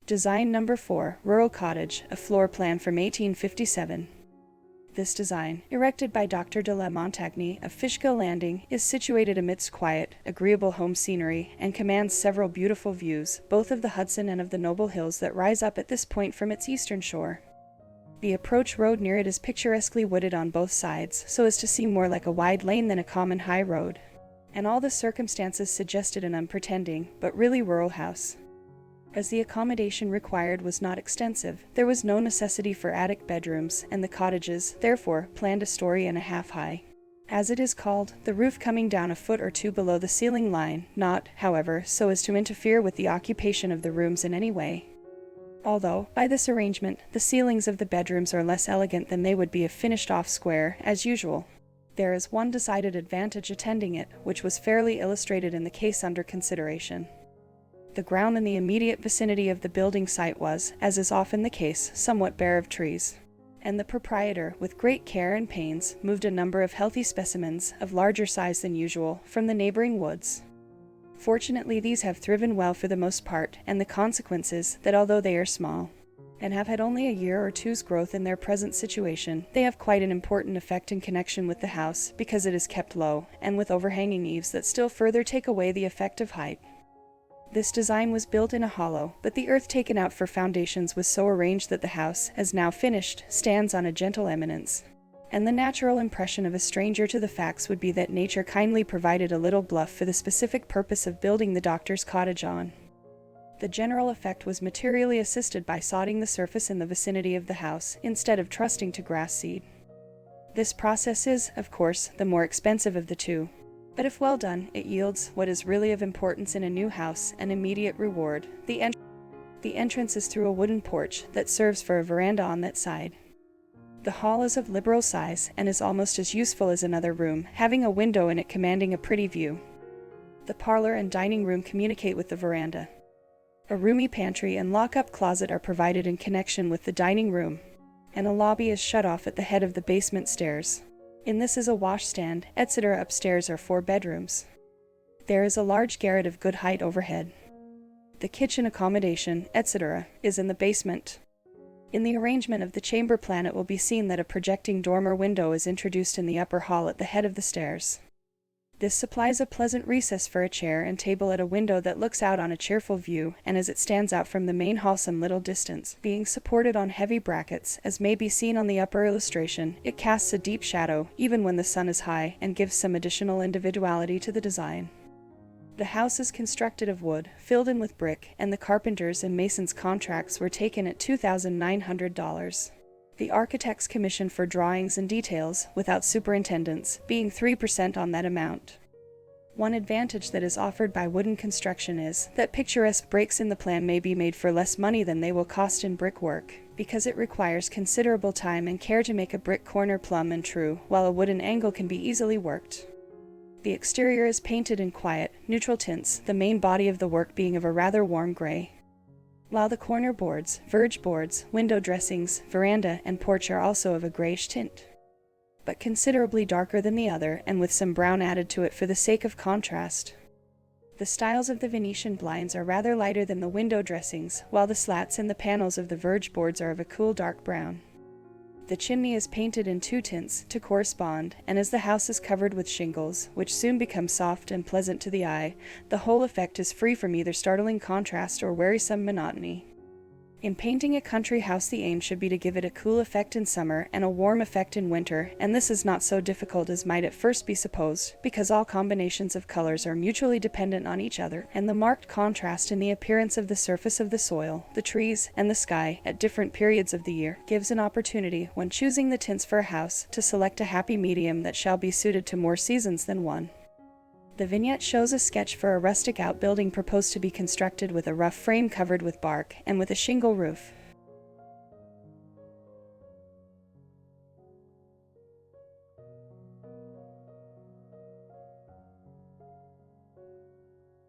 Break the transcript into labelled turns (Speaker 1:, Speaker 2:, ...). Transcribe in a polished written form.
Speaker 1: Design number 4, Rural Cottage, a floor plan from 1857. This design, erected by Dr. de la Montagne of Fishkill Landing, is situated amidst quiet, agreeable home scenery and commands several beautiful views, both of the Hudson and of the noble hills that rise up at this point from its eastern shore. The approach road near it is picturesquely wooded on both sides, so as to seem more like a wide lane than a common high road. And all the circumstances suggested an unpretending, but really rural house. As the accommodation required was not extensive, there was no necessity for attic bedrooms, and the cottages, therefore, planned a story and a half high, as it is called, the roof coming down a foot or two below the ceiling line, not, however, so as to interfere with the occupation of the rooms in any way. Although, by this arrangement, the ceilings of the bedrooms are less elegant than they would be if finished off square, as usual. There is one decided advantage attending it, which was fairly illustrated in the case under consideration. The ground in the immediate vicinity of the building site was, as is often the case, somewhat bare of trees, and the proprietor, with great care and pains, moved a number of healthy specimens, of larger size than usual, from the neighboring woods. Fortunately, these have thriven well for the most part, and the consequence is that although they are small, and have had only a year or two's growth in their present situation, they have quite an important effect in connection with the house, because it is kept low, and with overhanging eaves that still further take away the effect of height. This design was built in a hollow, but the earth taken out for foundations was so arranged that the house, as now finished, stands on a gentle eminence. And the natural impression of a stranger to the facts would be that nature kindly provided a little bluff for the specific purpose of building the doctor's cottage on. The general effect was materially assisted by sodding the surface in the vicinity of the house, instead of trusting to grass seed. This process is, of course, the more expensive of the two. But if well done, it yields, what is really of importance in a new house, an immediate reward. The entrance is through a wooden porch that serves for a veranda on that side. The hall is of liberal size, and is almost as useful as another room, having a window in it commanding a pretty view. The parlor and dining room communicate with the veranda. A roomy pantry and lock-up closet are provided in connection with the dining room, and a lobby is shut off at the head of the basement stairs. In this is a washstand, etc. Upstairs are 4 bedrooms. There is a large garret of good height overhead. The kitchen accommodation, etc., is in the basement. In the arrangement of the chamber plan it will be seen that a projecting dormer window is introduced in the upper hall at the head of the stairs. This supplies a pleasant recess for a chair and table at a window that looks out on a cheerful view, and as it stands out from the main hall some little distance, being supported on heavy brackets, as may be seen on the upper illustration, it casts a deep shadow, even when the sun is high, and gives some additional individuality to the design. The house is constructed of wood, filled in with brick, and the carpenter's and mason's contracts were taken at $2,900. The architect's commission for drawings and details, without superintendence, being 3% on that amount. One advantage that is offered by wooden construction is that picturesque breaks in the plan may be made for less money than they will cost in brickwork, because it requires considerable time and care to make a brick corner plumb and true, while a wooden angle can be easily worked. The exterior is painted in quiet, neutral tints, the main body of the work being of a rather warm gray, while the corner boards, verge boards, window dressings, veranda, and porch are also of a grayish tint, but considerably darker than the other, and with some brown added to it for the sake of contrast. The styles of the Venetian blinds are rather lighter than the window dressings, while the slats and the panels of the verge boards are of a cool dark brown. The chimney is painted in 2 tints, to correspond, and as the house is covered with shingles, which soon become soft and pleasant to the eye, the whole effect is free from either startling contrast or wearisome monotony. In painting a country house the aim should be to give it a cool effect in summer and a warm effect in winter, and this is not so difficult as might at first be supposed, because all combinations of colors are mutually dependent on each other, and the marked contrast in the appearance of the surface of the soil, the trees, and the sky, at different periods of the year, gives an opportunity, when choosing the tints for a house, to select a happy medium that shall be suited to more seasons than one. The vignette shows a sketch for a rustic outbuilding proposed to be constructed with a rough frame covered with bark and with a shingle roof.